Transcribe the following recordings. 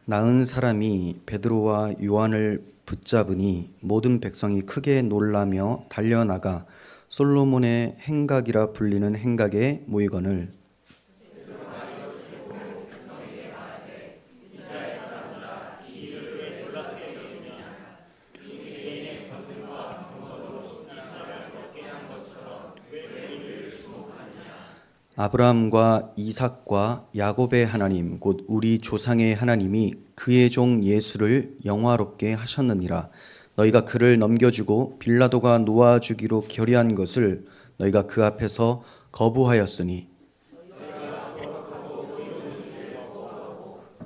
나은 사람이 베드로와 요한을 붙잡으니 모든 백성이 크게 놀라며 달려나가 솔로몬의 행각이라 불리는 행각에 모이거늘 아브라함과 이삭과 야곱의 하나님 곧 우리 조상의 하나님이 그의 종 예수를 영화롭게 하셨느니라. 너희가 그를 넘겨주고 빌라도가 놓아주기로 결의한 것을 너희가 그 앞에서 거부하였으니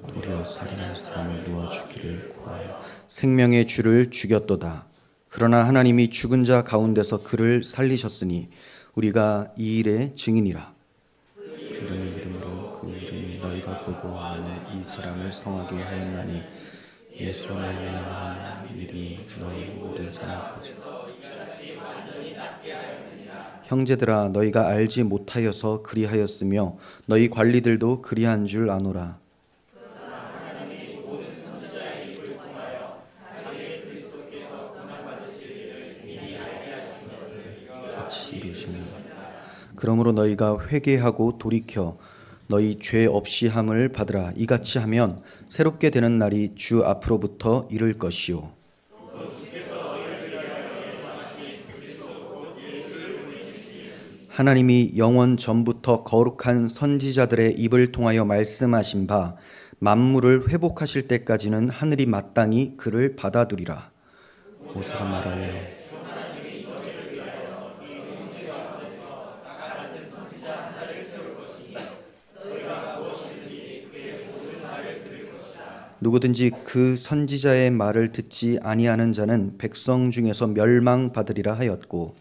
도리어 살인할 사람을 놓아주기를 구하여 생명의 주를 죽였도다. 그러나 하나님이 죽은 자 가운데서 그를 살리셨으니 우리가 이 일의 증인이라. 이름의 믿음으로 그 이름이 너희가 보고 아는 이 사람을 성하게 하였나니 예수로 말미암아 믿음이 너희 모든 사람 보소. 형제들아 너희가 알지 못하여서 그리하였으며 너희 관리들도 그리한 줄 아노라. 같이 이루시니 그러므로 너희가 회개하고 돌이켜 너희 죄 없이 함을 받으라. 이같이 하면 새롭게 되는 날이 주 앞으로부터 이를 것이요 하나님이 영원 전부터 거룩한 선지자들의 입을 통하여 말씀하신 바 만물을 회복하실 때까지는 하늘이 마땅히 그를 받아두리라. 오사 말하여 누구든지 그 선지자의 말을 듣지 아니하는 자는 백성 중에서 멸망받으리라 하였고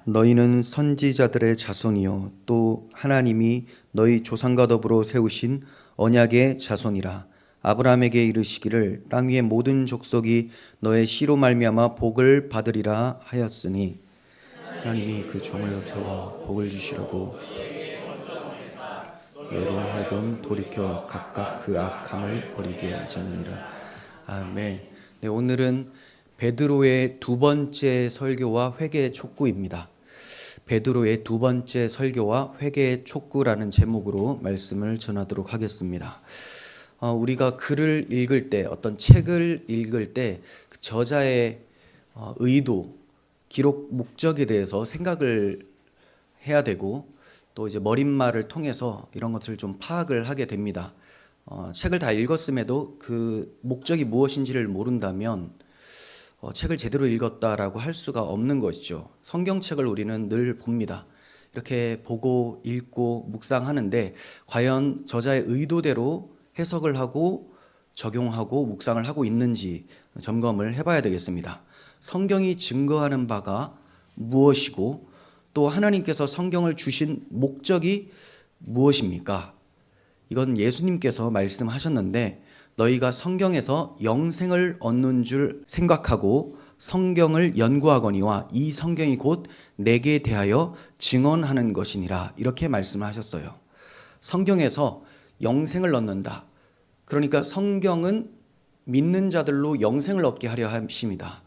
너희는 선지자들의 자손이요 또 하나님이 너희 조상과 더불어 세우신 언약의 자손이라. 아브라함에게 이르시기를 땅 위의 모든 족속이 너의 씨로 말미암아 복을 받으리라 하였으니 하나님이 그 종을 세워 복을 주시려고 너희로 하여금 돌이켜 각각 그 악함을 버리게 하셨느니라. 아멘. 네, 오늘은 베드로의 두 번째 설교와 회개 촉구입니다. 베드로의 두 번째 설교와 회개 촉구라는 제목으로 말씀을 전하도록 하겠습니다. 우리가 글을 읽을 때, 어떤 책을 읽을 때 그 저자의 의도, 기록 목적에 대해서 생각을 해야 되고 또 이제 머릿말을 통해서 이런 것을 좀 파악을 하게 됩니다. 책을 다 읽었음에도 그 목적이 무엇인지를 모른다면 책을 제대로 읽었다라고 할 수가 없는 것이죠. 성경책을 우리는 늘 봅니다. 이렇게 보고 읽고 묵상하는데 과연 저자의 의도대로 해석을 하고 적용하고 묵상을 하고 있는지 점검을 해봐야 되겠습니다. 성경이 증거하는 바가 무엇이고 또 하나님께서 성경을 주신 목적이 무엇입니까? 이건 예수님께서 말씀하셨는데 너희가 성경에서 영생을 얻는 줄 생각하고 성경을 연구하거니와 이 성경이 곧 내게 대하여 증언하는 것이니라. 이렇게 말씀하셨어요. 성경에서 영생을 얻는다. 그러니까 성경은 믿는 자들로 영생을 얻게 하려 하십니다.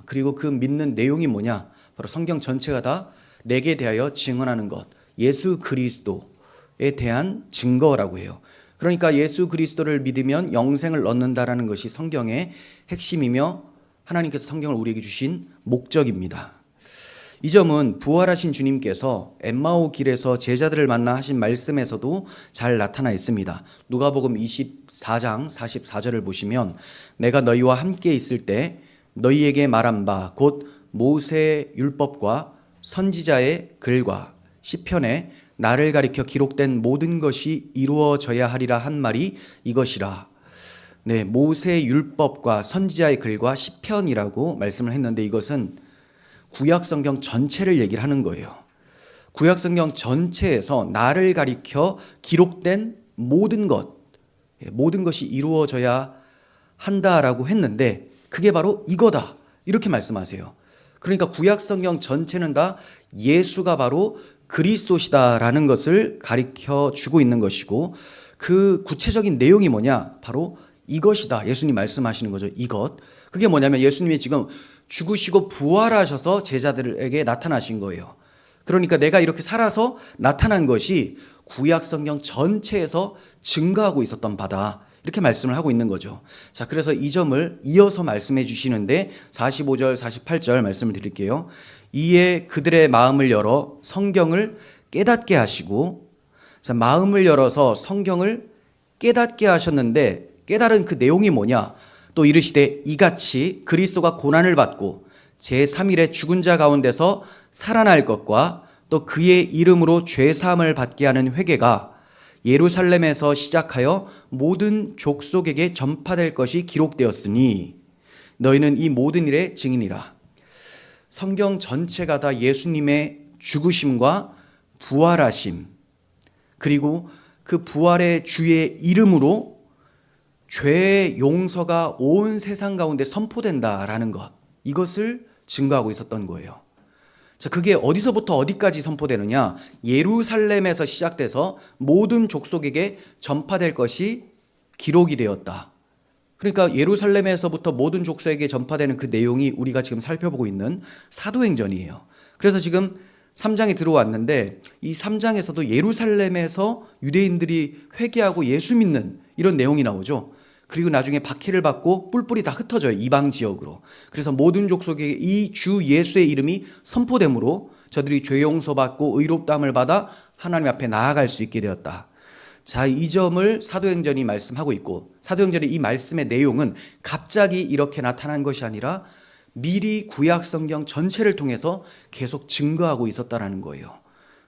그리고 그 믿는 내용이 뭐냐? 바로 성경 전체가 다 내게 대하여 증언하는 것, 예수 그리스도에 대한 증거라고 해요. 그러니까 예수 그리스도를 믿으면 영생을 얻는다라는 것이 성경의 핵심이며 하나님께서 성경을 우리에게 주신 목적입니다. 이 점은 부활하신 주님께서 엠마오 길에서 제자들을 만나 하신 말씀에서도 잘 나타나 있습니다. 누가복음 24장 44절을 보시면 내가 너희와 함께 있을 때 너희에게 말한 바 곧 모세 율법과 선지자의 글과 시편에 나를 가리켜 기록된 모든 것이 이루어져야 하리라 한 말이 이것이라. 네, 모세 율법과 선지자의 글과 시편이라고 말씀을 했는데 이것은 구약 성경 전체를 얘기를 하는 거예요. 구약 성경 전체에서 나를 가리켜 기록된 모든 것이 이루어져야 한다라고 했는데 그게 바로 이거다. 이렇게 말씀하세요. 그러니까 구약 성경 전체는 다 예수가 바로 그리스도시다라는 것을 가르쳐 주고 있는 것이고, 그 구체적인 내용이 뭐냐? 바로 이것이다. 예수님 말씀하시는 거죠. 이것. 그게 뭐냐면 예수님이 지금 죽으시고 부활하셔서 제자들에게 나타나신 거예요. 그러니까 내가 이렇게 살아서 나타난 것이 구약 성경 전체에서 증거하고 있었던 바다. 이렇게 말씀을 하고 있는 거죠. 자, 그래서 이 점을 이어서 말씀해 주시는데 45절, 48절 말씀을 드릴게요. 이에 그들의 마음을 열어 성경을 깨닫게 하시고, 자, 마음을 열어서 성경을 깨닫게 하셨는데 깨달은 그 내용이 뭐냐? 또 이르시되 이같이 그리스도가 고난을 받고 제3일에 죽은 자 가운데서 살아날 것과 또 그의 이름으로 죄사함을 받게 하는 회개가 예루살렘에서 시작하여 모든 족속에게 전파될 것이 기록되었으니 너희는 이 모든 일의 증인이라. 성경 전체가 다 예수님의 죽으심과 부활하심, 그리고 그 부활의 주의 이름으로 죄 용서가 온 세상 가운데 선포된다라는 것, 이것을 증거하고 있었던 거예요. 자, 그게 어디서부터 어디까지 선포되느냐? 예루살렘에서 시작돼서 모든 족속에게 전파될 것이 기록이 되었다. 그러니까 예루살렘에서부터 모든 족속에게 전파되는 그 내용이 우리가 지금 살펴보고 있는 사도행전이에요. 그래서 지금 3장에 들어왔는데 이 3장에서도 예루살렘에서 유대인들이 회개하고 예수 믿는 이런 내용이 나오죠. 그리고 나중에 박해를 받고 뿔뿔이 다 흩어져요. 이방 지역으로. 그래서 모든 족속에게 이 주 예수의 이름이 선포되므로 저들이 죄 용서받고 의롭다함을 받아 하나님 앞에 나아갈 수 있게 되었다. 자, 이 점을 사도행전이 말씀하고 있고, 사도행전의 이 말씀의 내용은 갑자기 이렇게 나타난 것이 아니라 미리 구약 성경 전체를 통해서 계속 증거하고 있었다라는 거예요.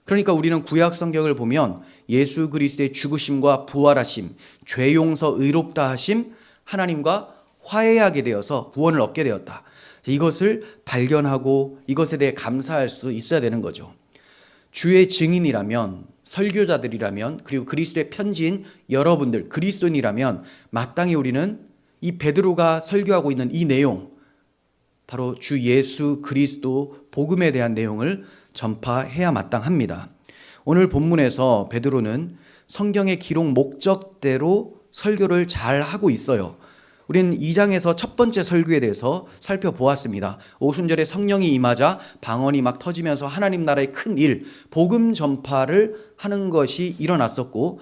그러니까 우리는 구약 성경을 보면 예수 그리스도의 죽으심과 부활하심, 죄 용서 의롭다 하심, 하나님과 화해하게 되어서 구원을 얻게 되었다. 이것을 발견하고 이것에 대해 감사할 수 있어야 되는 거죠. 주의 증인이라면, 설교자들이라면, 그리고 그리스도의 편지인 여러분들, 그리스도인이라면 마땅히 우리는 이 베드로가 설교하고 있는 이 내용, 바로 주 예수 그리스도 복음에 대한 내용을 전파해야 마땅합니다. 오늘 본문에서 베드로는 성경의 기록 목적대로 설교를 잘 하고 있어요. 우리는 2장에서 첫 번째 설교에 대해서 살펴보았습니다. 오순절에 성령이 임하자 방언이 막 터지면서 하나님 나라의 큰 일, 복음 전파를 하는 것이 일어났었고,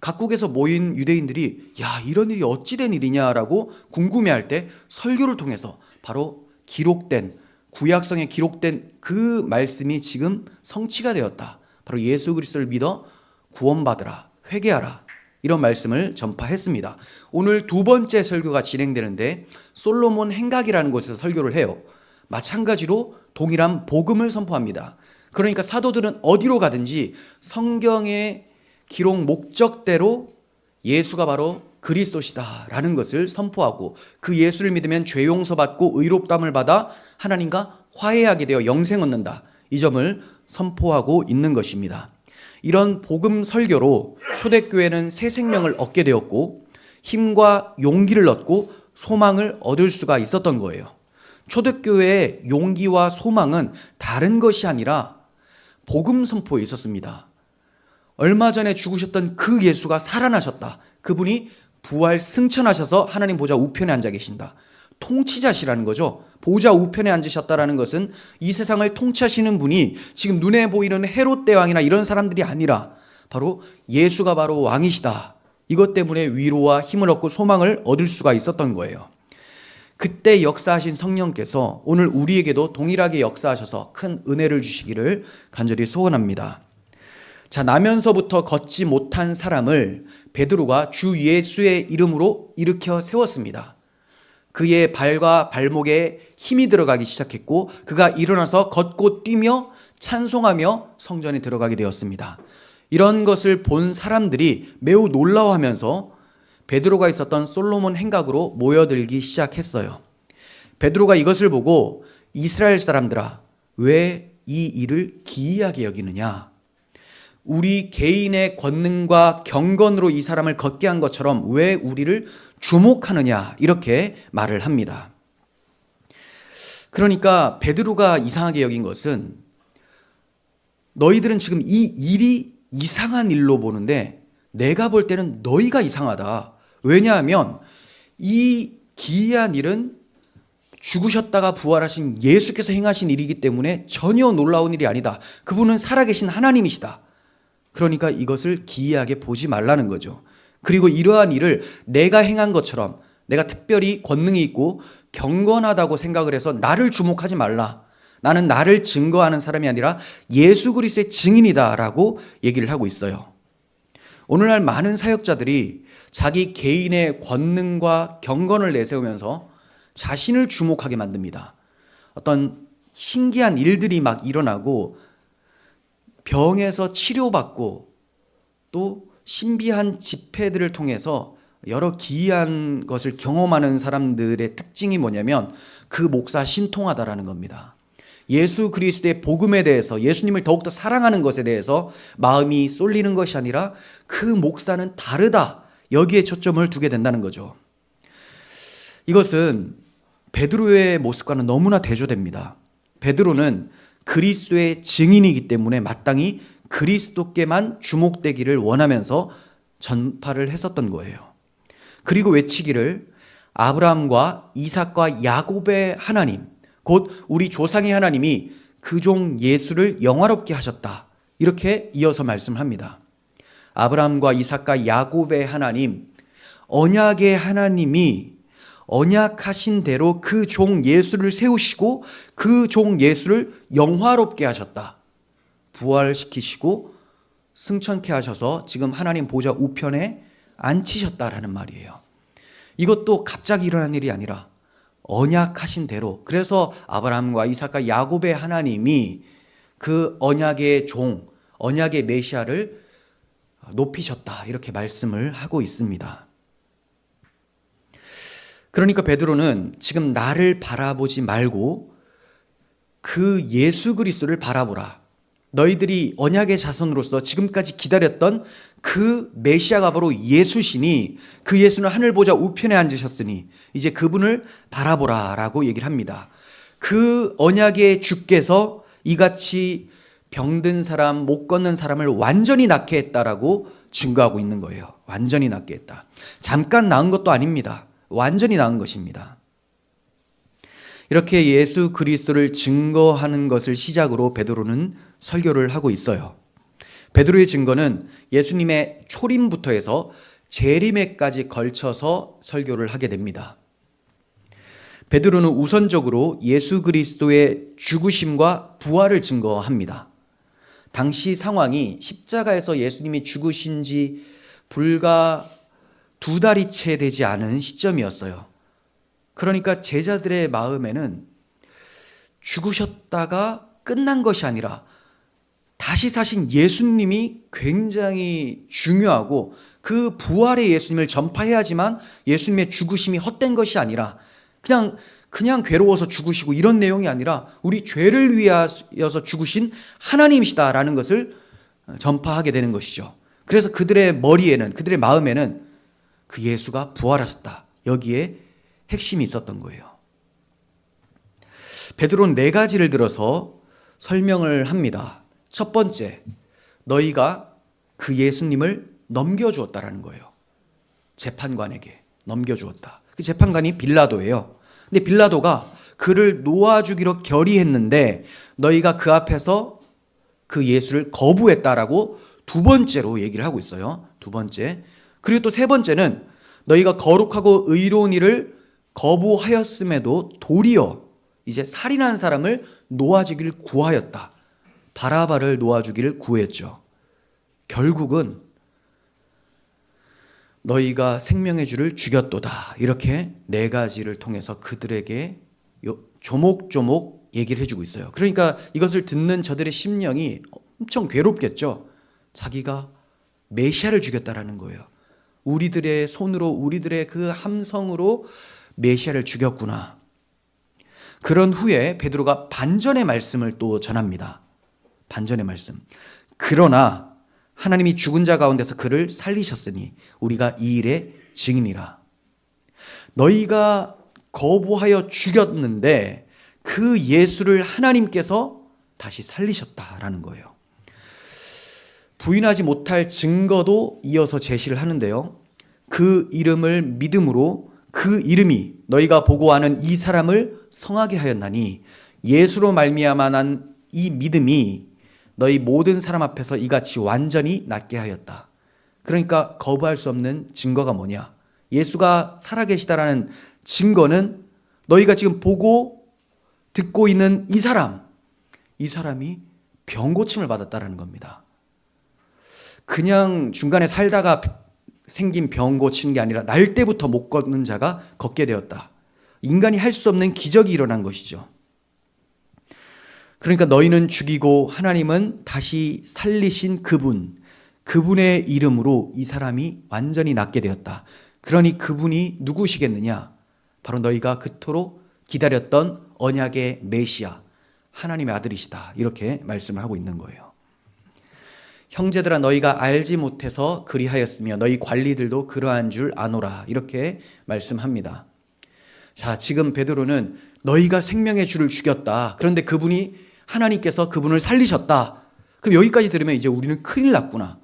각국에서 모인 유대인들이 야, 이런 일이 어찌 된 일이냐라고 궁금해할 때 설교를 통해서 바로 기록된, 구약성에 기록된 그 말씀이 지금 성취가 되었다. 바로 예수 그리스도를 믿어 구원받으라, 회개하라, 이런 말씀을 전파했습니다. 오늘 두 번째 설교가 진행되는데 솔로몬 행각이라는 곳에서 설교를 해요. 마찬가지로 동일한 복음을 선포합니다. 그러니까 사도들은 어디로 가든지 성경의 기록 목적대로 예수가 바로 그리스도시다라는 것을 선포하고, 그 예수를 믿으면 죄 용서받고 의롭다함을 받아 하나님과 화해하게 되어 영생 얻는다, 이 점을 선포하고 있는 것입니다. 이런 복음 설교로 초대교회는 새 생명을 얻게 되었고 힘과 용기를 얻고 소망을 얻을 수가 있었던 거예요. 초대교회의 용기와 소망은 다른 것이 아니라 복음 선포에 있었습니다. 얼마 전에 죽으셨던 그 예수가 살아나셨다. 그분이 부활 승천하셔서 하나님 보좌 우편에 앉아 계신다. 통치자시라는 거죠. 보좌 우편에 앉으셨다라는 것은 이 세상을 통치하시는 분이 지금 눈에 보이는 헤롯 대왕이나 이런 사람들이 아니라 바로 예수가 바로 왕이시다. 이것 때문에 위로와 힘을 얻고 소망을 얻을 수가 있었던 거예요. 그때 역사하신 성령께서 오늘 우리에게도 동일하게 역사하셔서 큰 은혜를 주시기를 간절히 소원합니다. 자, 나면서부터 걷지 못한 사람을 베드로가 주 예수의 이름으로 일으켜 세웠습니다. 그의 발과 발목에 힘이 들어가기 시작했고 그가 일어나서 걷고 뛰며 찬송하며 성전에 들어가게 되었습니다. 이런 것을 본 사람들이 매우 놀라워하면서 베드로가 있었던 솔로몬 행각으로 모여들기 시작했어요. 베드로가 이것을 보고 이스라엘 사람들아, 왜 이 일을 기이하게 여기느냐? 우리 개인의 권능과 경건으로 이 사람을 걷게 한 것처럼 왜 우리를 주목하느냐? 이렇게 말을 합니다. 그러니까 베드로가 이상하게 여긴 것은 너희들은 지금 이 일이 이상한 일로 보는데 내가 볼 때는 너희가 이상하다. 왜냐하면 이 기이한 일은 죽으셨다가 부활하신 예수께서 행하신 일이기 때문에 전혀 놀라운 일이 아니다. 그분은 살아계신 하나님이시다. 그러니까 이것을 기이하게 보지 말라는 거죠. 그리고 이러한 일을 내가 행한 것처럼 내가 특별히 권능이 있고 경건하다고 생각을 해서 나를 주목하지 말라. 나는 나를 증거하는 사람이 아니라 예수 그리스도의 증인이다라고 얘기를 하고 있어요. 오늘날 많은 사역자들이 자기 개인의 권능과 경건을 내세우면서 자신을 주목하게 만듭니다. 어떤 신기한 일들이 막 일어나고 병에서 치료받고 또 신비한 집회들을 통해서 여러 기이한 것을 경험하는 사람들의 특징이 뭐냐면 그 목사 신통하다라는 겁니다. 예수 그리스도의 복음에 대해서 예수님을 더욱더 사랑하는 것에 대해서 마음이 쏠리는 것이 아니라 그 목사는 다르다. 여기에 초점을 두게 된다는 거죠. 이것은 베드로의 모습과는 너무나 대조됩니다. 베드로는 그리스도의 증인이기 때문에 마땅히 그리스도께만 주목되기를 원하면서 전파를 했었던 거예요. 그리고 외치기를 아브라함과 이삭과 야곱의 하나님, 곧 우리 조상의 하나님이 그 종 예수를 영화롭게 하셨다. 이렇게 이어서 말씀합니다. 아브라함과 이삭과 야곱의 하나님, 언약의 하나님이 언약하신 대로 그 종 예수를 세우시고 그 종 예수를 영화롭게 하셨다. 부활시키시고 승천케 하셔서 지금 하나님 보좌 우편에 앉히셨다라는 말이에요. 이것도 갑자기 일어난 일이 아니라 언약하신 대로, 그래서 아브라함과 이삭과 야곱의 하나님이 그 언약의 종, 언약의 메시아를 높이셨다. 이렇게 말씀을 하고 있습니다. 그러니까 베드로는 지금 나를 바라보지 말고 그 예수 그리스도를 바라보라. 너희들이 언약의 자손으로서 지금까지 기다렸던 그 메시아가 바로 예수시니 그 예수는 하늘 보좌 우편에 앉으셨으니 이제 그분을 바라보라 라고 얘기를 합니다. 그 언약의 주께서 이같이 병든 사람, 못 걷는 사람을 완전히 낫게 했다라고 증거하고 있는 거예요. 완전히 낫게 했다. 잠깐 나은 것도 아닙니다. 완전히 나은 것입니다. 이렇게 예수 그리스도를 증거하는 것을 시작으로 베드로는 설교를 하고 있어요. 베드로의 증거는 예수님의 초림부터 해서 재림에까지 걸쳐서 설교를 하게 됩니다. 베드로는 우선적으로 예수 그리스도의 죽으심과 부활을 증거합니다. 당시 상황이 십자가에서 예수님이 죽으신 지 불과 2달이 채 되지 않은 시점이었어요. 그러니까 제자들의 마음에는 죽으셨다가 끝난 것이 아니라 다시 사신 예수님이 굉장히 중요하고 그 부활의 예수님을 전파해야지만 예수님의 죽으심이 헛된 것이 아니라 그냥 괴로워서 죽으시고 이런 내용이 아니라 우리 죄를 위하여서 죽으신 하나님이시다라는 것을 전파하게 되는 것이죠. 그래서 그들의 머리에는, 그들의 마음에는 그 예수가 부활하셨다. 여기에 핵심이 있었던 거예요. 베드로는 4가지를 들어서 설명을 합니다. 첫 번째, 너희가 그 예수님을 넘겨주었다라는 거예요. 재판관에게 넘겨주었다. 그 재판관이 빌라도예요. 근데 빌라도가 그를 놓아주기로 결의했는데 너희가 그 앞에서 그 예수를 거부했다라고 2번째로 얘기를 하고 있어요. 2번째. 그리고 또 3번째는 너희가 거룩하고 의로운 일을 거부하였음에도 도리어 이제 살인한 사람을 놓아주기를 구하였다. 바라바를 놓아주기를 구했죠. 결국은 너희가 생명의 주를 죽였도다. 이렇게 4가지를 통해서 그들에게 조목조목 얘기를 해주고 있어요. 그러니까 이것을 듣는 저들의 심령이 엄청 괴롭겠죠. 자기가 메시아를 죽였다라는 거예요. 우리들의 손으로, 우리들의 그 함성으로 메시아를 죽였구나. 그런 후에 베드로가 반전의 말씀을 또 전합니다. 반전의 말씀. 그러나 하나님이 죽은 자 가운데서 그를 살리셨으니 우리가 이 일의 증인이라. 너희가 거부하여 죽였는데 그 예수를 하나님께서 다시 살리셨다라는 거예요. 부인하지 못할 증거도 이어서 제시를 하는데요. 그 이름을 믿음으로 그 이름이 너희가 보고하는 이 사람을 성하게 하였나니 예수로 말미암아 난 이 믿음이 너희 모든 사람 앞에서 이같이 완전히 낫게 하였다. 그러니까 거부할 수 없는 증거가 뭐냐? 예수가 살아계시다라는 증거는 너희가 지금 보고 듣고 있는 이 사람이 병 고침을 받았다라는 겁니다. 그냥 중간에 살다가 생긴 병 고치는 게 아니라 날 때부터 못 걷는 자가 걷게 되었다. 인간이 할 수 없는 기적이 일어난 것이죠. 그러니까 너희는 죽이고 하나님은 다시 살리신 그분의 이름으로 이 사람이 완전히 낫게 되었다. 그러니 그분이 누구시겠느냐? 바로 너희가 그토록 기다렸던 언약의 메시아, 하나님의 아들이시다. 이렇게 말씀을 하고 있는 거예요. 형제들아 너희가 알지 못해서 그리하였으며 너희 관리들도 그러한 줄 아노라. 이렇게 말씀합니다. 자, 지금 베드로는 너희가 생명의 주를 죽였다. 그런데 하나님께서 그분을 살리셨다. 그럼 여기까지 들으면 이제 우리는 큰일 났구나.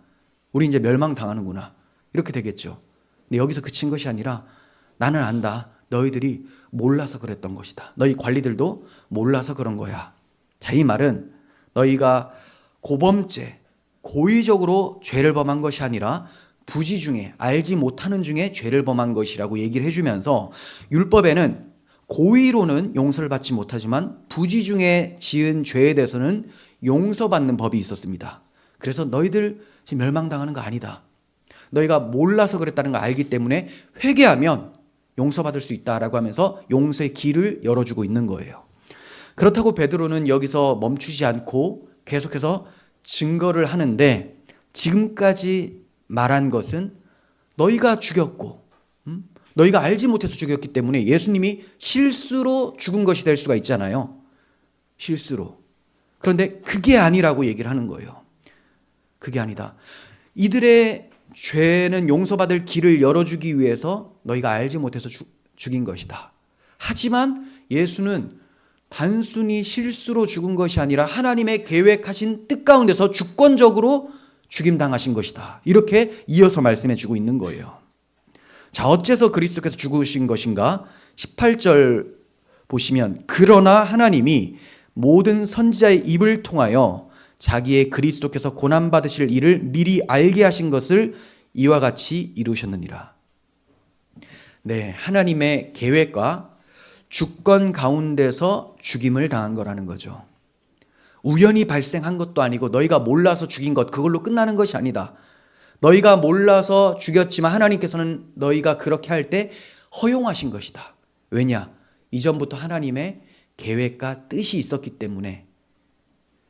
우리 이제 멸망당하는구나. 이렇게 되겠죠. 근데 여기서 그친 것이 아니라 나는 안다. 너희들이 몰라서 그랬던 것이다. 너희 관리들도 몰라서 그런 거야. 자, 이 말은 너희가 고범죄, 고의적으로 죄를 범한 것이 아니라 부지 중에 알지 못하는 중에 죄를 범한 것이라고 얘기를 해주면서 율법에는 고의로는 용서를 받지 못하지만 부지 중에 지은 죄에 대해서는 용서받는 법이 있었습니다. 그래서 너희들 지금 멸망당하는 거 아니다. 너희가 몰라서 그랬다는 걸 알기 때문에 회개하면 용서받을 수 있다라고 하면서 용서의 길을 열어주고 있는 거예요. 그렇다고 베드로는 여기서 멈추지 않고 계속해서 증거를 하는데 지금까지 말한 것은 너희가 죽였고 너희가 알지 못해서 죽였기 때문에 예수님이 실수로 죽은 것이 될 수가 있잖아요. 실수로. 그런데 그게 아니라고 얘기를 하는 거예요. 그게 아니다. 이들의 죄는 용서받을 길을 열어주기 위해서 너희가 알지 못해서 죽인 것이다. 하지만 예수는 단순히 실수로 죽은 것이 아니라 하나님의 계획하신 뜻 가운데서 주권적으로 죽임당하신 것이다. 이렇게 이어서 말씀해 주고 있는 거예요. 자, 어째서 그리스도께서 죽으신 것인가? 18절 보시면 그러나 하나님이 모든 선지자의 입을 통하여 자기의 그리스도께서 고난받으실 일을 미리 알게 하신 것을 이와 같이 이루셨느니라. 네, 하나님의 계획과 주권 가운데서 죽임을 당한 거라는 거죠. 우연히 발생한 것도 아니고 너희가 몰라서 죽인 것, 그걸로 끝나는 것이 아니다. 너희가 몰라서 죽였지만 하나님께서는 너희가 그렇게 할 때 허용하신 것이다. 왜냐? 이전부터 하나님의 계획과 뜻이 있었기 때문에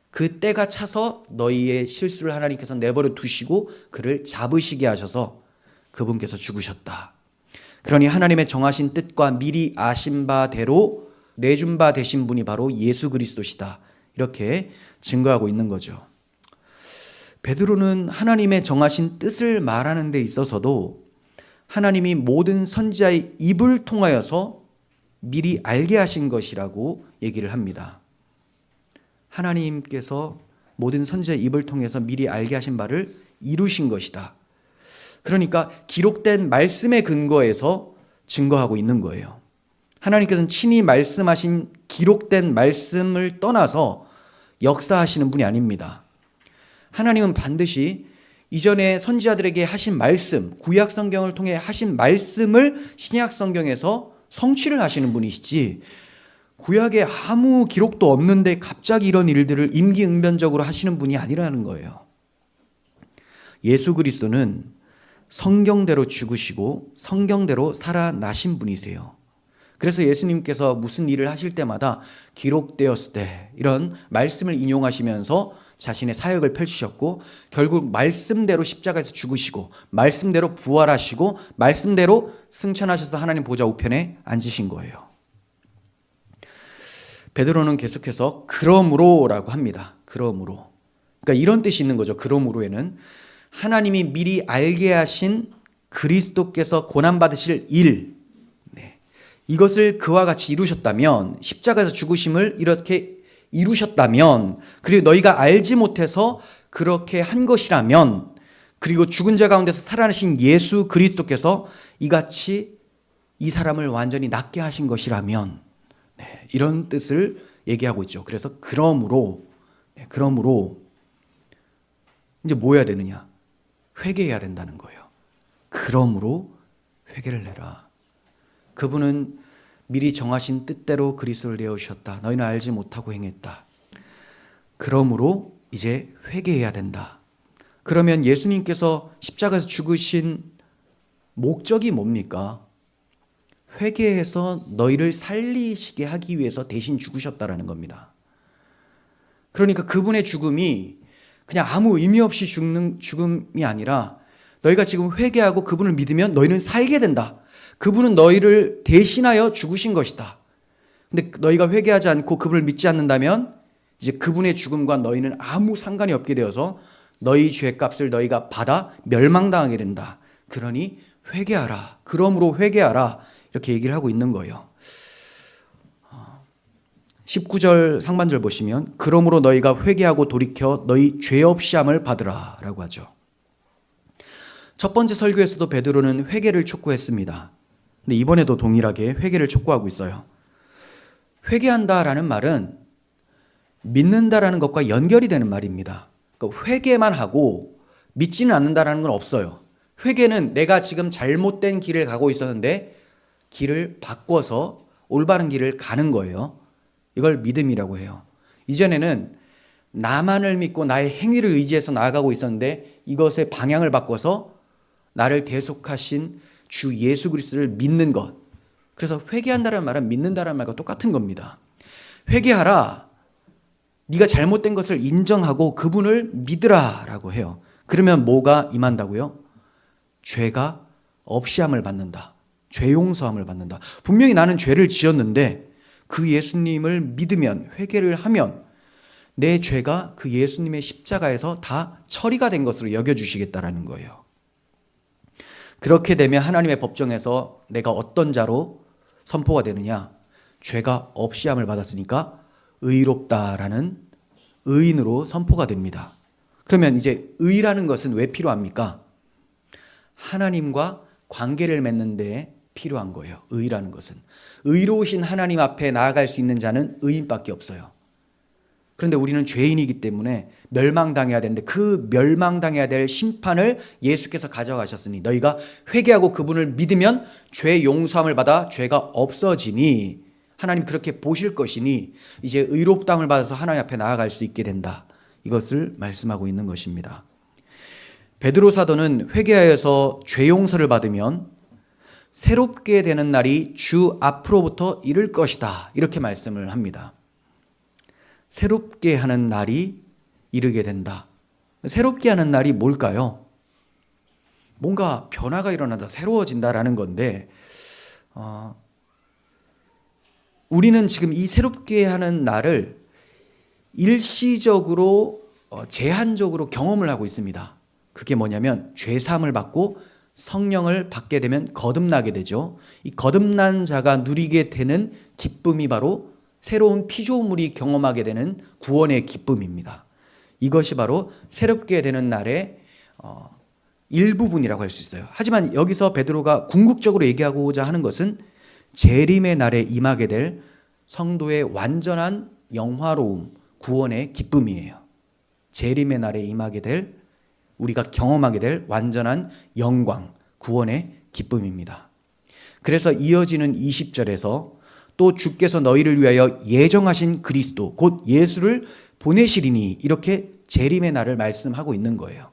그 때가 차서 너희의 실수를 하나님께서 내버려 두시고 그를 잡으시게 하셔서 그분께서 죽으셨다. 그러니 하나님의 정하신 뜻과 미리 아신 바대로 내준 바 되신 분이 바로 예수 그리스도시다. 이렇게 증거하고 있는 거죠. 베드로는 하나님의 정하신 뜻을 말하는 데 있어서도 하나님이 모든 선지자의 입을 통하여서 미리 알게 하신 것이라고 얘기를 합니다. 하나님께서 모든 선지자의 입을 통해서 미리 알게 하신 바를 이루신 것이다. 그러니까 기록된 말씀에 근거해서 증거하고 있는 거예요. 하나님께서는 친히 말씀하신 기록된 말씀을 떠나서 역사하시는 분이 아닙니다. 하나님은 반드시 이전에 선지자들에게 하신 말씀, 구약 성경을 통해 하신 말씀을 신약 성경에서 성취를 하시는 분이시지, 구약에 아무 기록도 없는데 갑자기 이런 일들을 임기응변적으로 하시는 분이 아니라는 거예요. 예수 그리스도는 성경대로 죽으시고 성경대로 살아나신 분이세요. 그래서 예수님께서 무슨 일을 하실 때마다 기록되었을 때 이런 말씀을 인용하시면서 자신의 사역을 펼치셨고 결국 말씀대로 십자가에서 죽으시고 말씀대로 부활하시고 말씀대로 승천하셔서 하나님 보좌 우편에 앉으신 거예요. 베드로는 계속해서 그러므로라고 합니다. 그러므로. 그러니까 이런 뜻이 있는 거죠. 그러므로에는 하나님이 미리 알게 하신 그리스도께서 고난받으실 일, 이것을 그와 같이 이루셨다면, 십자가에서 죽으심을 이렇게 이루셨다면, 그리고 너희가 알지 못해서 그렇게 한 것이라면, 그리고 죽은 자 가운데서 살아나신 예수 그리스도께서 이같이 이 사람을 완전히 낫게 하신 것이라면, 이런 뜻을 얘기하고 있죠. 그래서 그러므로 이제 뭐 해야 되느냐? 회개해야 된다는 거예요. 그러므로 회개를 해라. 그분은 미리 정하신 뜻대로 그리스도를 내어주셨다. 너희는 알지 못하고 행했다. 그러므로 이제 회개해야 된다. 그러면 예수님께서 십자가에서 죽으신 목적이 뭡니까? 회개해서 너희를 살리시게 하기 위해서 대신 죽으셨다라는 겁니다. 그러니까 그분의 죽음이 그냥 아무 의미 없이 죽는 죽음이 아니라, 너희가 지금 회개하고 그분을 믿으면 너희는 살게 된다. 그분은 너희를 대신하여 죽으신 것이다. 근데 너희가 회개하지 않고 그분을 믿지 않는다면 이제 그분의 죽음과 너희는 아무 상관이 없게 되어서 너희 죄값을 너희가 받아 멸망당하게 된다. 그러니 회개하라. 그러므로 회개하라. 이렇게 얘기를 하고 있는 거예요. 19절 상반절 보시면 그러므로 너희가 회개하고 돌이켜 너희 죄 없이 함을 받으라 라고 하죠. 첫 번째 설교에서도 베드로는 회개를 촉구했습니다. 근데 이번에도 동일하게 회개를 촉구하고 있어요. 회개한다라는 말은 믿는다라는 것과 연결이 되는 말입니다. 그러니까 회개만 하고 믿지는 않는다라는 건 없어요. 회개는 내가 지금 잘못된 길을 가고 있었는데 길을 바꿔서 올바른 길을 가는 거예요. 이걸 믿음이라고 해요. 이전에는 나만을 믿고 나의 행위를 의지해서 나아가고 있었는데 이것의 방향을 바꿔서 나를 대속하신 주 예수 그리스도를 믿는 것. 그래서 회개한다는 말은 믿는다는 말과 똑같은 겁니다. 회개하라. 네가 잘못된 것을 인정하고 그분을 믿으라 라고 해요. 그러면 뭐가 임한다고요? 죄가 없이함을 받는다. 죄 용서함을 받는다. 분명히 나는 죄를 지었는데 그 예수님을 믿으면, 회개를 하면 내 죄가 그 예수님의 십자가에서 다 처리가 된 것으로 여겨주시겠다라는 거예요. 그렇게 되면 하나님의 법정에서 내가 어떤 자로 선포가 되느냐? 죄가 없이함을 받았으니까 의롭다라는 의인으로 선포가 됩니다. 그러면 이제 의라는 것은 왜 필요합니까? 하나님과 관계를 맺는 데 필요한 거예요. 의라는 것은. 의로우신 하나님 앞에 나아갈 수 있는 자는 의인밖에 없어요. 그런데 우리는 죄인이기 때문에 멸망당해야 되는데 그 멸망당해야 될 심판을 예수께서 가져가셨으니 너희가 회개하고 그분을 믿으면 죄 용서함을 받아 죄가 없어지니 하나님 그렇게 보실 것이니 이제 의롭다함을 받아서 하나님 앞에 나아갈 수 있게 된다. 이것을 말씀하고 있는 것입니다. 베드로 사도는 회개하여서 죄 용서를 받으면 새롭게 되는 날이 주 앞으로부터 이를 것이다. 이렇게 말씀을 합니다. 새롭게 하는 날이 이르게 된다. 새롭게 하는 날이 뭘까요? 뭔가 변화가 일어난다, 새로워진다라는 건데 우리는 지금 이 새롭게 하는 날을 일시적으로 제한적으로 경험을 하고 있습니다. 그게 뭐냐면 죄사함을 받고 성령을 받게 되면 거듭나게 되죠. 이 거듭난 자가 누리게 되는 기쁨이 바로 새로운 피조물이 경험하게 되는 구원의 기쁨입니다. 이것이 바로 새롭게 되는 날의 일부분이라고 할 수 있어요. 하지만 여기서 베드로가 궁극적으로 얘기하고자 하는 것은 재림의 날에 임하게 될 성도의 완전한 영화로움, 구원의 기쁨이에요. 재림의 날에 임하게 될, 우리가 경험하게 될 완전한 영광, 구원의 기쁨입니다. 그래서 이어지는 20절에서 또 주께서 너희를 위하여 예정하신 그리스도 곧 예수를 보내시리니 이렇게 재림의 날을 말씀하고 있는 거예요.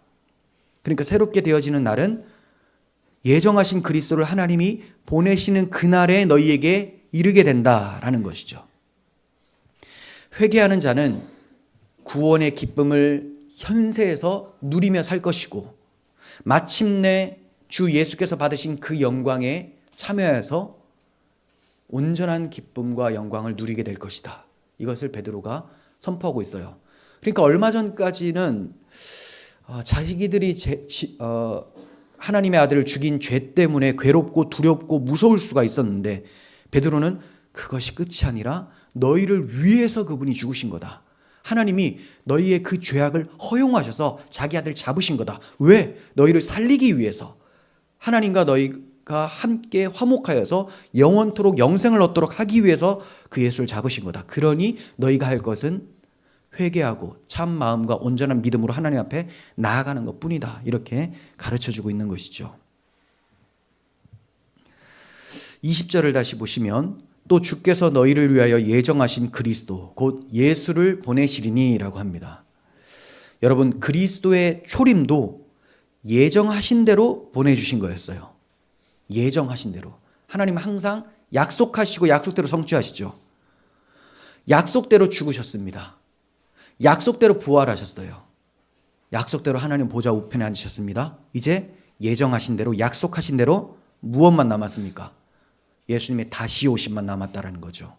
그러니까 새롭게 되어지는 날은 예정하신 그리스도를 하나님이 보내시는 그날에 너희에게 이르게 된다라는 것이죠. 회개하는 자는 구원의 기쁨을 현세에서 누리며 살 것이고 마침내 주 예수께서 받으신 그 영광에 참여해서 온전한 기쁨과 영광을 누리게 될 것이다. 이것을 베드로가 선포하고 있어요. 그러니까 얼마 전까지는 자기들이 하나님의 아들을 죽인 죄 때문에 괴롭고 두렵고 무서울 수가 있었는데 베드로는 그것이 끝이 아니라 너희를 위해서 그분이 죽으신 거다. 하나님이 너희의 그 죄악을 허용하셔서 자기 아들 잡으신 거다. 왜? 너희를 살리기 위해서. 하나님과 너희가 함께 화목하여서 영원토록 영생을 얻도록 하기 위해서 그 예수를 잡으신 거다. 그러니 너희가 할 것은 회개하고 참 마음과 온전한 믿음으로 하나님 앞에 나아가는 것뿐이다. 이렇게 가르쳐주고 있는 것이죠. 20절을 다시 보시면 또 주께서 너희를 위하여 예정하신 그리스도 곧 예수를 보내시리니 라고 합니다. 여러분, 그리스도의 초림도 예정하신 대로 보내주신 거였어요. 예정하신 대로. 하나님은 항상 약속하시고 약속대로 성취하시죠. 약속대로 죽으셨습니다. 약속대로 부활하셨어요. 약속대로 하나님 보좌 우편에 앉으셨습니다. 이제 예정하신 대로 약속하신 대로 무엇만 남았습니까? 예수님의 다시 오심만 남았다라는 거죠.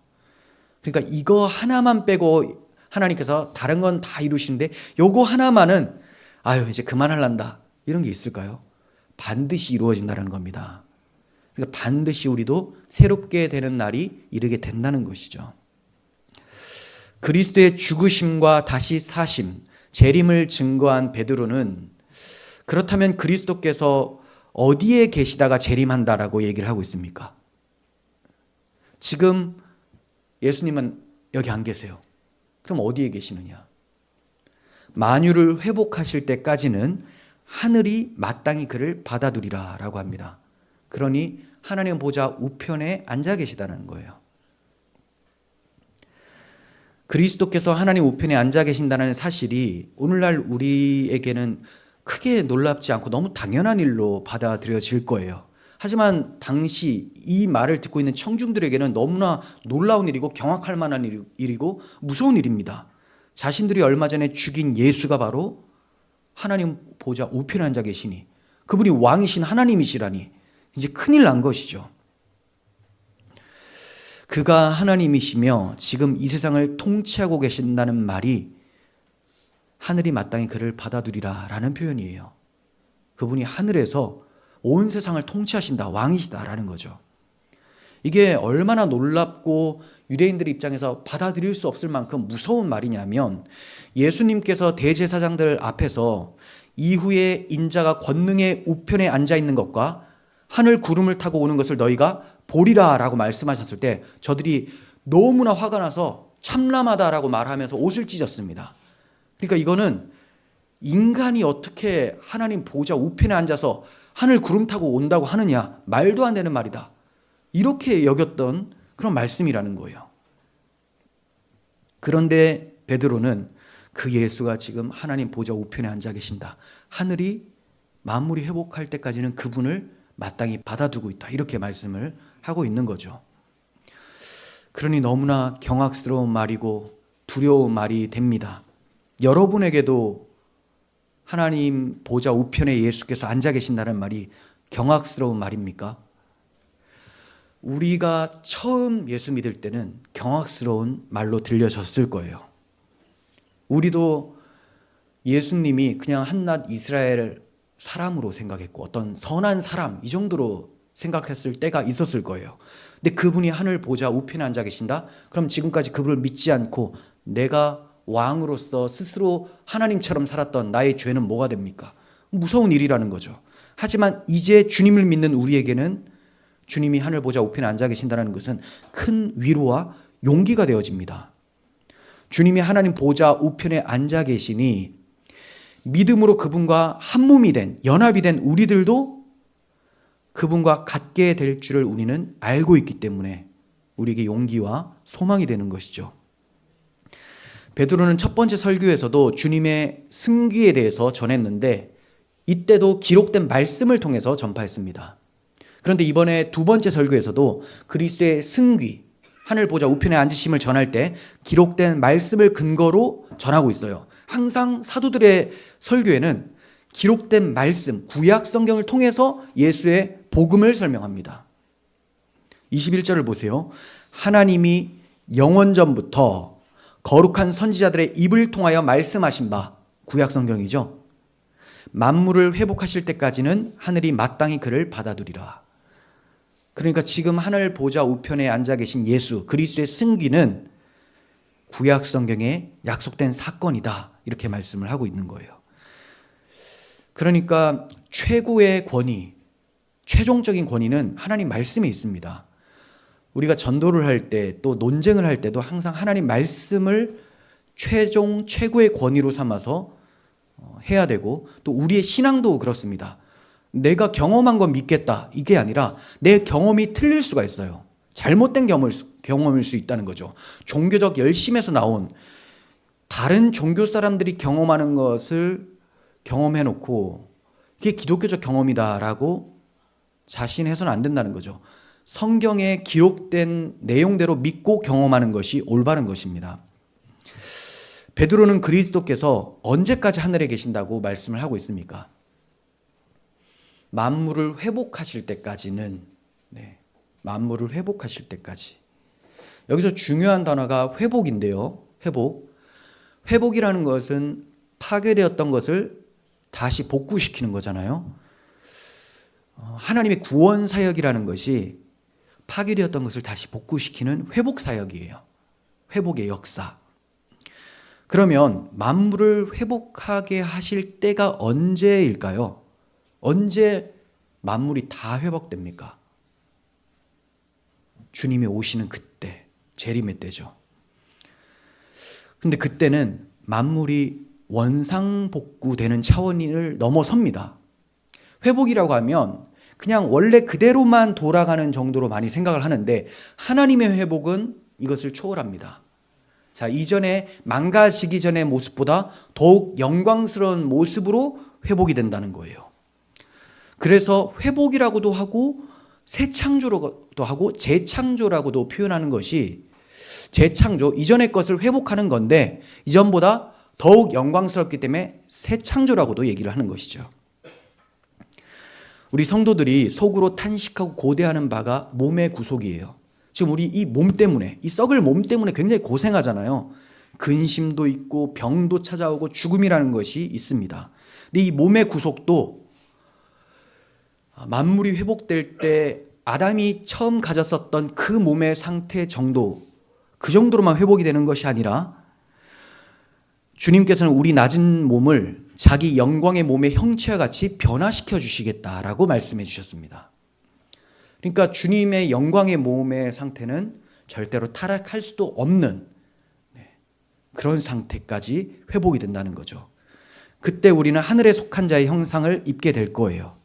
그러니까 이거 하나만 빼고 하나님께서 다른 건 다 이루시는데 요거 하나만은 이제 그만할란다 이런 게 있을까요? 반드시 이루어진다는 겁니다. 그러니까 반드시 우리도 새롭게 되는 날이 이르게 된다는 것이죠. 그리스도의 죽으심과 다시 사심, 재림을 증거한 베드로는 그렇다면 그리스도께서 어디에 계시다가 재림한다라고 얘기를 하고 있습니까? 지금 예수님은 여기 안 계세요. 그럼 어디에 계시느냐? 만유를 회복하실 때까지는 하늘이 마땅히 그를 받아두리라 라고 합니다. 그러니 하나님 보좌 우편에 앉아 계시다는 거예요. 그리스도께서 하나님 우편에 앉아 계신다는 사실이 오늘날 우리에게는 크게 놀랍지 않고 너무 당연한 일로 받아들여질 거예요. 하지만 당시 이 말을 듣고 있는 청중들에게는 너무나 놀라운 일이고 경악할 만한 일이고 무서운 일입니다. 자신들이 얼마 전에 죽인 예수가 바로 하나님 보좌 우편에 앉아 계시니 그분이 왕이신 하나님이시라니 이제 큰일 난 것이죠. 그가 하나님이시며 지금 이 세상을 통치하고 계신다는 말이 하늘이 마땅히 그를 받아두리라 라는 표현이에요. 그분이 하늘에서 온 세상을 통치하신다, 왕이시다라는 거죠. 이게 얼마나 놀랍고 유대인들 입장에서 받아들일 수 없을 만큼 무서운 말이냐면 예수님께서 대제사장들 앞에서 이후에 인자가 권능의 우편에 앉아 있는 것과 하늘 구름을 타고 오는 것을 너희가 보리라 라고 말씀하셨을 때 저들이 너무나 화가 나서 참람하다라고 말하면서 옷을 찢었습니다. 그러니까 이거는 인간이 어떻게 하나님 보좌 우편에 앉아서 하늘 구름 타고 온다고 하느냐, 말도 안 되는 말이다, 이렇게 여겼던 그런 말씀이라는 거예요. 그런데 베드로는 그 예수가 지금 하나님 보좌 우편에 앉아 계신다, 하늘이 만물이 회복할 때까지는 그분을 마땅히 받아두고 있다, 이렇게 말씀을 하고 있는 거죠. 그러니 너무나 경악스러운 말이고 두려운 말이 됩니다. 여러분에게도 하나님 보좌 우편에 예수께서 앉아 계신다는 말이 경악스러운 말입니까? 우리가 처음 예수 믿을 때는 경악스러운 말로 들려졌을 거예요. 우리도 예수님이 그냥 한낱 이스라엘 사람으로 생각했고 어떤 선한 사람 이 정도로 생각했을 때가 있었을 거예요. 근데 그분이 하늘 보좌 우편에 앉아 계신다? 그럼 지금까지 그분을 믿지 않고 내가 왕으로서 스스로 하나님처럼 살았던 나의 죄는 뭐가 됩니까? 무서운 일이라는 거죠. 하지만 이제 주님을 믿는 우리에게는 주님이 하늘 보좌 우편에 앉아 계신다는 것은 큰 위로와 용기가 되어집니다. 주님이 하나님 보좌 우편에 앉아 계시니 믿음으로 그분과 한 몸이 된, 연합이 된 우리들도 그분과 같게 될 줄을 우리는 알고 있기 때문에 우리에게 용기와 소망이 되는 것이죠. 베드로는 첫 번째 설교에서도 주님의 승귀에 대해서 전했는데 이때도 기록된 말씀을 통해서 전파했습니다. 그런데 이번에 두 번째 설교에서도 그리스도의 승귀, 하늘 보좌 우편에 앉으심을 전할 때 기록된 말씀을 근거로 전하고 있어요. 항상 사도들의 설교에는 기록된 말씀, 구약 성경을 통해서 예수의 복음을 설명합니다. 21절을 보세요. 하나님이 영원전부터 거룩한 선지자들의 입을 통하여 말씀하신 바, 구약 성경이죠. 만물을 회복하실 때까지는 하늘이 마땅히 그를 받아두리라. 그러니까 지금 하늘 보좌 우편에 앉아 계신 예수, 그리스도의 승귀는 구약 성경에 약속된 사건이다. 이렇게 말씀을 하고 있는 거예요. 그러니까 최고의 권위, 최종적인 권위는 하나님 말씀에 있습니다. 우리가 전도를 할 때 또 논쟁을 할 때도 항상 하나님 말씀을 최고의 권위로 삼아서 해야 되고, 또 우리의 신앙도 그렇습니다. 내가 경험한 건 믿겠다 이게 아니라 내 경험이 틀릴 수가 있어요. 잘못된 경험일 수 있다는 거죠. 종교적 열심에서 나온 다른 종교 사람들이 경험하는 것을 경험해놓고 이게 기독교적 경험이다라고 자신해서는 안 된다는 거죠. 성경에 기록된 내용대로 믿고 경험하는 것이 올바른 것입니다. 베드로는 그리스도께서 언제까지 하늘에 계신다고 말씀을 하고 있습니까? 만물을 회복하실 때까지는, 만물을 회복하실 때까지. 여기서 중요한 단어가 회복인데요. 회복이라는 것은 파괴되었던 것을 다시 복구시키는 거잖아요. 하나님의 구원 사역이라는 것이 파괴되었던 것을 다시 복구시키는 회복 사역이에요. 회복의 역사. 그러면 만물을 회복하게 하실 때가 언제일까요? 언제 만물이 다 회복됩니까? 주님이 오시는 그때, 재림의 때죠. 근데 그때는 만물이 원상복구되는 차원을 넘어섭니다. 회복이라고 하면 그냥 원래 그대로만 돌아가는 정도로 많이 생각을 하는데, 하나님의 회복은 이것을 초월합니다. 자, 이전에 망가지기 전의 모습보다 더욱 영광스러운 모습으로 회복이 된다는 거예요. 그래서 회복이라고도 하고 새 창조라고도 하고 재창조라고도 표현하는 것이, 재창조, 이전의 것을 회복하는 건데 이전보다 더욱 영광스럽기 때문에 새 창조라고도 얘기를 하는 것이죠. 우리 성도들이 속으로 탄식하고 고대하는 바가 몸의 구속이에요. 지금 우리 이 몸 때문에, 이 썩을 몸 때문에 굉장히 고생하잖아요. 근심도 있고 병도 찾아오고 죽음이라는 것이 있습니다. 근데 이 몸의 구속도 만물이 회복될 때 아담이 처음 가졌었던 그 몸의 상태 정도, 그 정도로만 회복이 되는 것이 아니라 주님께서는 우리 낮은 몸을 자기 영광의 몸의 형체와 같이 변화시켜 주시겠다라고 말씀해 주셨습니다. 그러니까 주님의 영광의 몸의 상태는 절대로 타락할 수도 없는 그런 상태까지 회복이 된다는 거죠. 그때 우리는 하늘에 속한 자의 형상을 입게 될 거예요.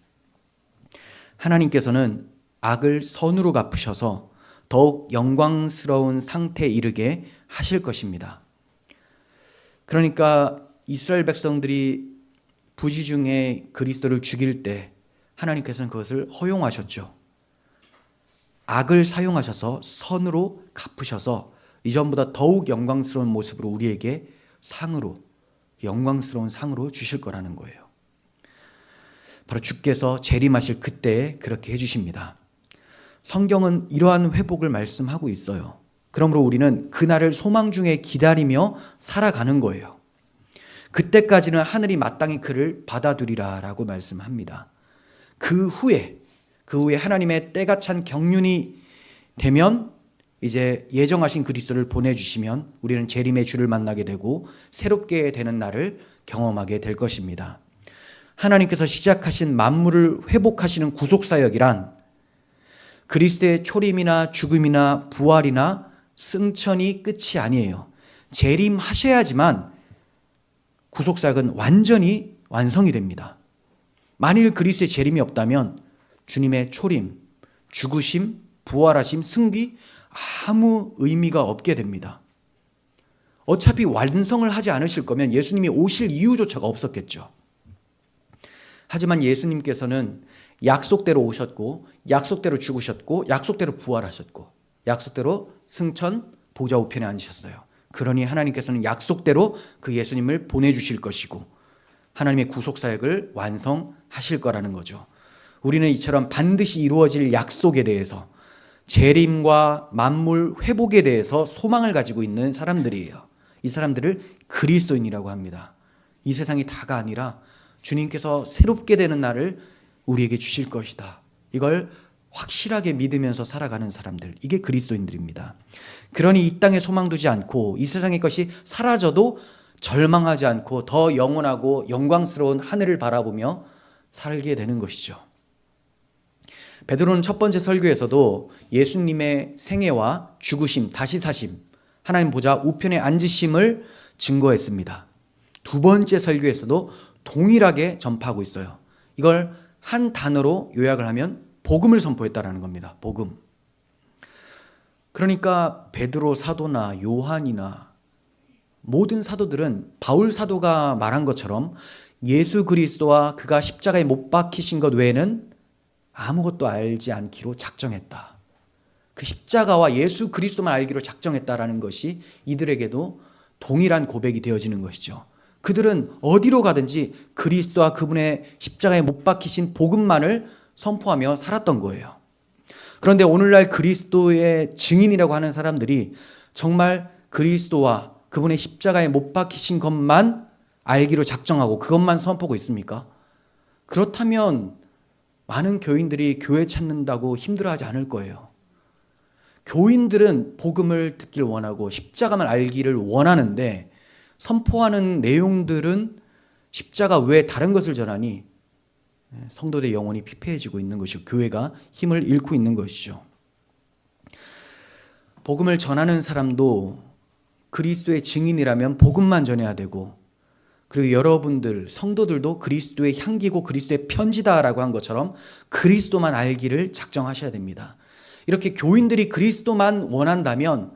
하나님께서는 악을 선으로 갚으셔서 더욱 영광스러운 상태에 이르게 하실 것입니다. 그러니까 이스라엘 백성들이 부지 중에 그리스도를 죽일 때 하나님께서는 그것을 허용하셨죠. 악을 사용하셔서 선으로 갚으셔서 이전보다 더욱 영광스러운 모습으로 우리에게 상으로, 영광스러운 상으로 주실 거라는 거예요. 바로 주께서 재림하실 그때에 그렇게 해주십니다. 성경은 이러한 회복을 말씀하고 있어요. 그러므로 우리는 그날을 소망 중에 기다리며 살아가는 거예요. 그때까지는 하늘이 마땅히 그를 받아두리라 라고 말씀합니다. 그 후에 하나님의 때가 찬 경륜이 되면 이제 예정하신 그리스도를 보내주시면 우리는 재림의 주를 만나게 되고 새롭게 되는 날을 경험하게 될 것입니다. 하나님께서 시작하신 만물을 회복하시는 구속사역이란 그리스도의 초림이나 죽음이나 부활이나 승천이 끝이 아니에요. 재림하셔야지만 구속사역은 완전히 완성이 됩니다. 만일 그리스도의 재림이 없다면 주님의 초림, 죽으심, 부활하심, 승귀 아무 의미가 없게 됩니다. 어차피 완성을 하지 않으실 거면 예수님이 오실 이유조차가 없었겠죠. 하지만 예수님께서는 약속대로 오셨고, 약속대로 죽으셨고, 약속대로 부활하셨고, 약속대로 승천 보좌 우편에 앉으셨어요. 그러니 하나님께서는 약속대로 그 예수님을 보내주실 것이고 하나님의 구속사역을 완성하실 거라는 거죠. 우리는 이처럼 반드시 이루어질 약속에 대해서, 재림과 만물 회복에 대해서 소망을 가지고 있는 사람들이에요. 이 사람들을 그리스도인이라고 합니다. 이 세상이 다가 아니라 주님께서 새롭게 되는 날을 우리에게 주실 것이다. 이걸 확실하게 믿으면서 살아가는 사람들, 이게 그리스도인들입니다. 그러니 이 땅에 소망 두지 않고 이 세상의 것이 사라져도 절망하지 않고 더 영원하고 영광스러운 하늘을 바라보며 살게 되는 것이죠. 베드로는 첫 번째 설교에서도 예수님의 생애와 죽으심, 다시 사심, 하나님 보좌 우편에 앉으심을 증거했습니다. 두 번째 설교에서도 동일하게 전파하고 있어요. 이걸 한 단어로 요약을 하면 복음을 선포했다라는 겁니다. 복음. 그러니까 베드로 사도나 요한이나 모든 사도들은 바울 사도가 말한 것처럼 예수 그리스도와 그가 십자가에 못 박히신 것 외에는 아무것도 알지 않기로 작정했다. 그 십자가와 예수 그리스도만 알기로 작정했다라는 것이 이들에게도 동일한 고백이 되어지는 것이죠. 그들은 어디로 가든지 그리스도와 그분의 십자가에 못 박히신 복음만을 선포하며 살았던 거예요. 그런데 오늘날 그리스도의 증인이라고 하는 사람들이 정말 그리스도와 그분의 십자가에 못 박히신 것만 알기로 작정하고 그것만 선포하고 있습니까? 그렇다면 많은 교인들이 교회 찾는다고 힘들어하지 않을 거예요. 교인들은 복음을 듣기를 원하고 십자가만 알기를 원하는데 선포하는 내용들은 십자가 외에 다른 것을 전하니 성도들의 영혼이 피폐해지고 있는 것이고 교회가 힘을 잃고 있는 것이죠. 복음을 전하는 사람도 그리스도의 증인이라면 복음만 전해야 되고, 그리고 여러분들 성도들도 그리스도의 향기고 그리스도의 편지다라고 한 것처럼 그리스도만 알기를 작정하셔야 됩니다. 이렇게 교인들이 그리스도만 원한다면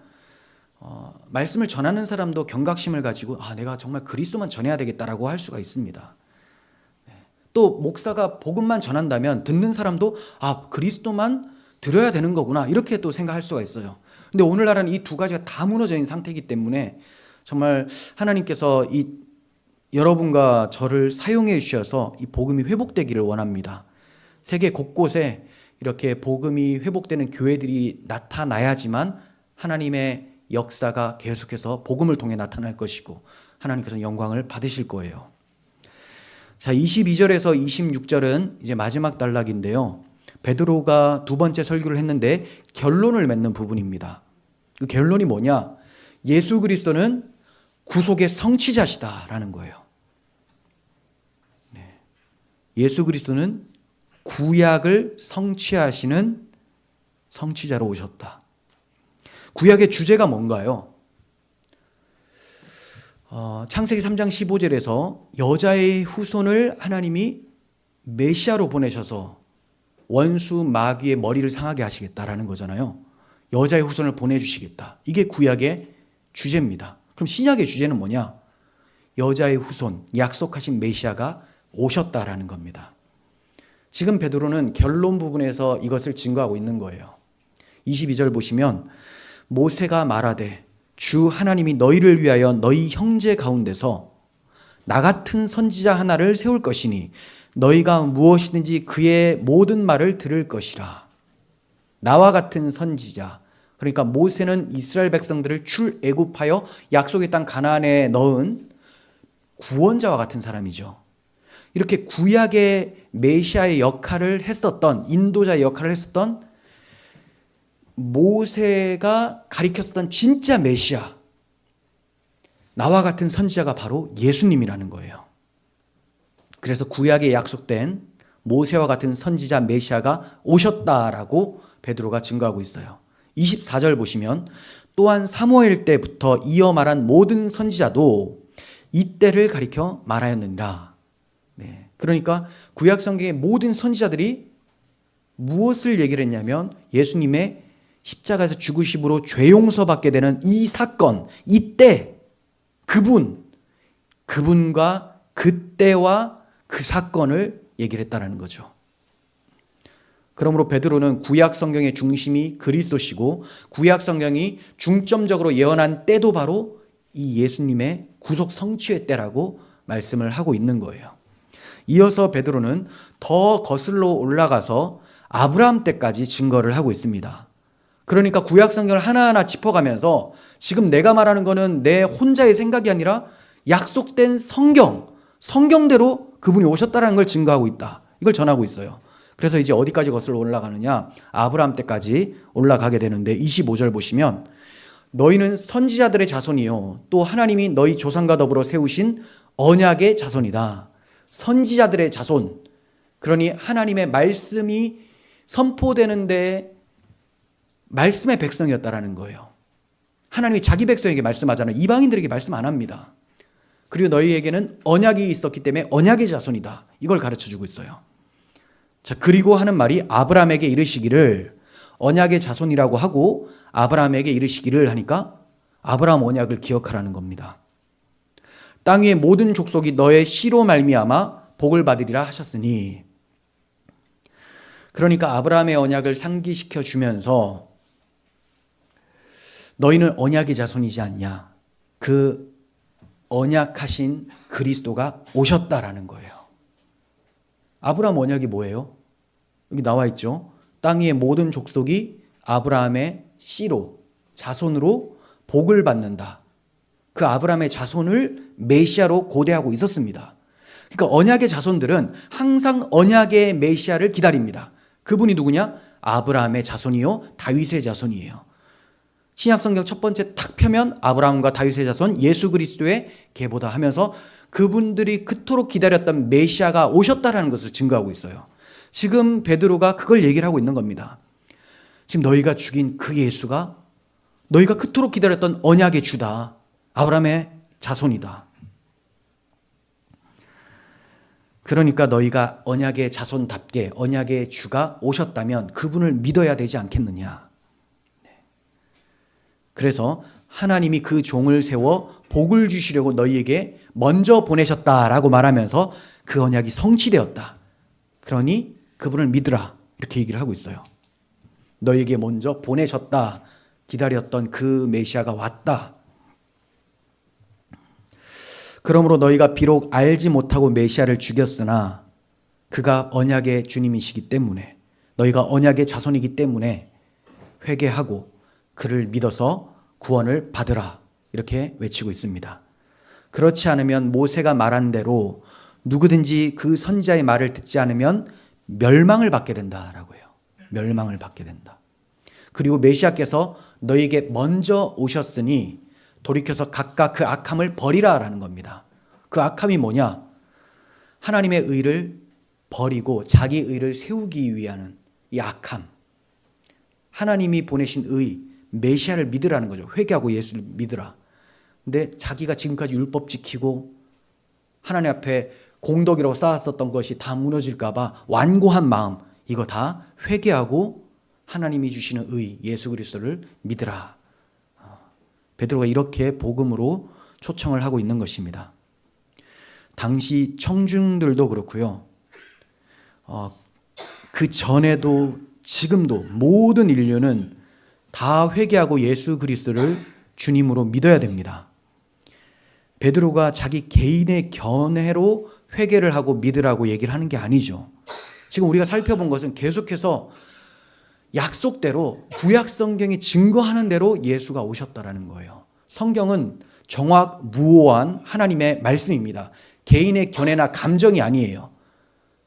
말씀을 전하는 사람도 경각심을 가지고 내가 정말 그리스도만 전해야 되겠다라고 할 수가 있습니다. 또 목사가 복음만 전한다면 듣는 사람도 그리스도만 들어야 되는 거구나 이렇게 또 생각할 수가 있어요. 근데 오늘날은 이 두 가지가 다 무너져 있는 상태이기 때문에 정말 하나님께서 이 여러분과 저를 사용해 주셔서 이 복음이 회복되기를 원합니다. 세계 곳곳에 이렇게 복음이 회복되는 교회들이 나타나야지만 하나님의 역사가 계속해서 복음을 통해 나타날 것이고 하나님께서 영광을 받으실 거예요. 자, 22절에서 26절은 이제 마지막 단락인데요. 베드로가 두 번째 설교를 했는데 결론을 맺는 부분입니다. 그 결론이 뭐냐? 예수 그리스도는 구속의 성취자시다라는 거예요. 예수 그리스도는 구약을 성취하시는 성취자로 오셨다. 구약의 주제가 뭔가요? 창세기 3장 15절에서 여자의 후손을 하나님이 메시아로 보내셔서 원수 마귀의 머리를 상하게 하시겠다라는 거잖아요. 여자의 후손을 보내주시겠다. 이게 구약의 주제입니다. 그럼 신약의 주제는 뭐냐? 여자의 후손, 약속하신 메시아가 오셨다라는 겁니다. 지금 베드로는 결론 부분에서 이것을 증거하고 있는 거예요. 22절 보시면 모세가 말하되 주 하나님이 너희를 위하여 너희 형제 가운데서 나 같은 선지자 하나를 세울 것이니 너희가 무엇이든지 그의 모든 말을 들을 것이라. 나와 같은 선지자, 그러니까 모세는 이스라엘 백성들을 출애굽하여 약속의 땅 가나안에 넣은 구원자와 같은 사람이죠. 이렇게 구약의 메시아의 역할을 했었던, 인도자의 역할을 했었던 모세가 가리켰었던 진짜 메시아, 나와 같은 선지자가 바로 예수님이라는 거예요. 그래서 구약에 약속된 모세와 같은 선지자 메시아가 오셨다라고 베드로가 증거하고 있어요. 24절 보시면 또한 사무엘 때부터 이어 말한 모든 선지자도 이때를 가리켜 말하였느니라. 그러니까 구약 성경의 모든 선지자들이 무엇을 얘기를 했냐면 예수님의 십자가에서 죽으심으로 죄 용서받게 되는 이 사건, 이때 그분과 그때와 그 사건을 얘기를 했다는 거죠. 그러므로 베드로는 구약 성경의 중심이 그리스도시고 구약 성경이 중점적으로 예언한 때도 바로 이 예수님의 구속 성취의 때라고 말씀을 하고 있는 거예요. 이어서 베드로는 더 거슬러 올라가서 아브라함 때까지 증거를 하고 있습니다. 그러니까 구약 성경을 하나하나 짚어가면서 지금 내가 말하는 거는 내 혼자의 생각이 아니라 약속된 성경대로 그분이 오셨다는 걸 증거하고 있다. 이걸 전하고 있어요. 그래서 이제 어디까지 거슬러 올라가느냐? 아브라함 때까지 올라가게 되는데 25절 보시면 너희는 선지자들의 자손이요 또 하나님이 너희 조상과 더불어 세우신 언약의 자손이다. 선지자들의 자손. 그러니 하나님의 말씀이 선포되는데 말씀의 백성이었다라는 거예요. 하나님이 자기 백성에게 말씀하잖아요. 이방인들에게 말씀 안 합니다. 그리고 너희에게는 언약이 있었기 때문에 언약의 자손이다. 이걸 가르쳐주고 있어요. 자, 그리고 하는 말이 아브라함에게 이르시기를, 언약의 자손이라고 하고 아브라함에게 이르시기를 하니까 아브라함 언약을 기억하라는 겁니다. 땅 위의 모든 족속이 너의 씨로 말미암아 복을 받으리라 하셨으니, 그러니까 아브라함의 언약을 상기시켜 주면서 너희는 언약의 자손이지 않냐, 그 언약하신 그리스도가 오셨다라는 거예요. 아브라함 언약이 뭐예요? 여기 나와 있죠. 땅 위의 모든 족속이 아브라함의 씨로, 자손으로 복을 받는다. 그 아브라함의 자손을 메시아로 고대하고 있었습니다. 그러니까 언약의 자손들은 항상 언약의 메시아를 기다립니다. 그분이 누구냐? 아브라함의 자손이요 다윗의 자손이에요. 신약성경 첫 번째 탁 펴면 아브라함과 다윗의 자손 예수 그리스도의 계보다 하면서 그분들이 그토록 기다렸던 메시아가 오셨다라는 것을 증거하고 있어요. 지금 베드로가 그걸 얘기를 하고 있는 겁니다. 지금 너희가 죽인 그 예수가 너희가 그토록 기다렸던 언약의 주다. 아브라함의 자손이다. 그러니까 너희가 언약의 자손답게 언약의 주가 오셨다면 그분을 믿어야 되지 않겠느냐. 그래서 하나님이 그 종을 세워 복을 주시려고 너희에게 먼저 보내셨다라고 말하면서 그 언약이 성취되었다. 그러니 그분을 믿으라. 이렇게 얘기를 하고 있어요. 너희에게 먼저 보내셨다. 기다렸던 그 메시아가 왔다. 그러므로 너희가 비록 알지 못하고 메시아를 죽였으나 그가 언약의 주님이시기 때문에, 너희가 언약의 자손이기 때문에 회개하고 그를 믿어서 구원을 받으라. 이렇게 외치고 있습니다. 그렇지 않으면 모세가 말한 대로 누구든지 그 선지자의 말을 듣지 않으면 멸망을 받게 된다라고 해요. 멸망을 받게 된다. 그리고 메시아께서 너희에게 먼저 오셨으니 돌이켜서 각각 그 악함을 버리라라는 겁니다. 그 악함이 뭐냐? 하나님의 의를 버리고 자기 의를 세우기 위한 이 악함. 하나님이 보내신 의, 메시아를 믿으라는 거죠. 회개하고 예수를 믿으라. 근데 자기가 지금까지 율법 지키고 하나님 앞에 공덕이라고 쌓았었던 것이 다 무너질까 봐 완고한 마음, 이거 다 회개하고 하나님이 주시는 의, 예수 그리스도를 믿으라. 베드로가 이렇게 복음으로 초청을 하고 있는 것입니다. 당시 청중들도 그렇고요. 그 전에도 지금도 모든 인류는 다 회개하고 예수 그리스도를 주님으로 믿어야 됩니다. 베드로가 자기 개인의 견해로 회개를 하고 믿으라고 얘기를 하는 게 아니죠. 지금 우리가 살펴본 것은 계속해서 약속대로 구약 성경이 증거하는 대로 예수가 오셨다라는 거예요. 성경은 정확무오한 하나님의 말씀입니다. 개인의 견해나 감정이 아니에요.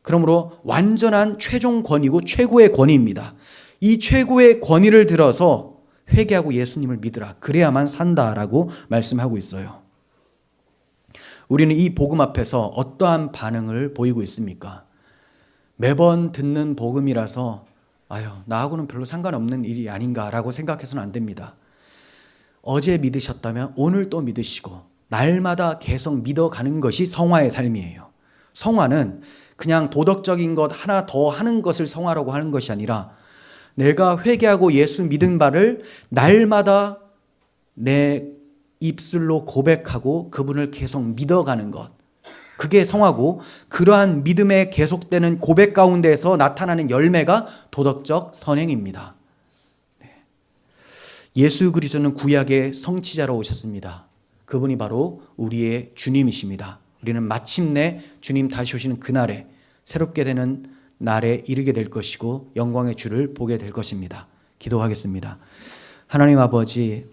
그러므로 완전한 최종 권위고 최고의 권위입니다. 이 최고의 권위를 들어서 회개하고 예수님을 믿으라. 그래야만 산다라고 말씀하고 있어요. 우리는 이 복음 앞에서 어떠한 반응을 보이고 있습니까? 매번 듣는 복음이라서 나하고는 별로 상관없는 일이 아닌가라고 생각해서는 안 됩니다. 어제 믿으셨다면 오늘 또 믿으시고 날마다 계속 믿어가는 것이 성화의 삶이에요. 성화는 그냥 도덕적인 것 하나 더 하는 것을 성화라고 하는 것이 아니라 내가 회개하고 예수 믿은 바를 날마다 내 입술로 고백하고 그분을 계속 믿어가는 것, 그게 성화고, 그러한 믿음에 계속되는 고백 가운데에서 나타나는 열매가 도덕적 선행입니다. 예수 그리스도는 구약의 성취자로 오셨습니다. 그분이 바로 우리의 주님이십니다. 우리는 마침내 주님 다시 오시는 그날에 새롭게 되는 날에 이르게 될 것이고 영광의 주를 보게 될 것입니다. 기도하겠습니다. 하나님 아버지,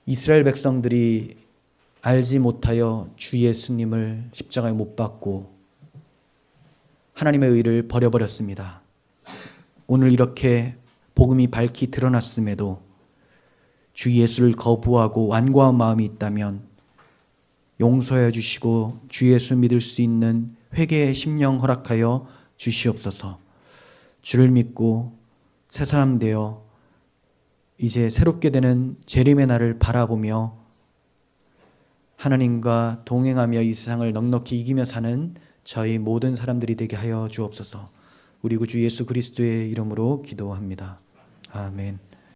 이스라엘 백성들이 알지 못하여 주 예수님을 십자가에 못 박고 하나님의 의를 버려버렸습니다. 오늘 이렇게 복음이 밝히 드러났음에도 주 예수를 거부하고 완고한 마음이 있다면 용서해 주시고 주 예수 믿을 수 있는 회개의 심령 허락하여 주시옵소서. 주를 믿고 새 사람 되어 이제 새롭게 되는 재림의 날을 바라보며 하나님과 동행하며 이 세상을 넉넉히 이기며 사는 저희 모든 사람들이 되게 하여 주옵소서. 우리 구주 예수 그리스도의 이름으로 기도합니다. 아멘.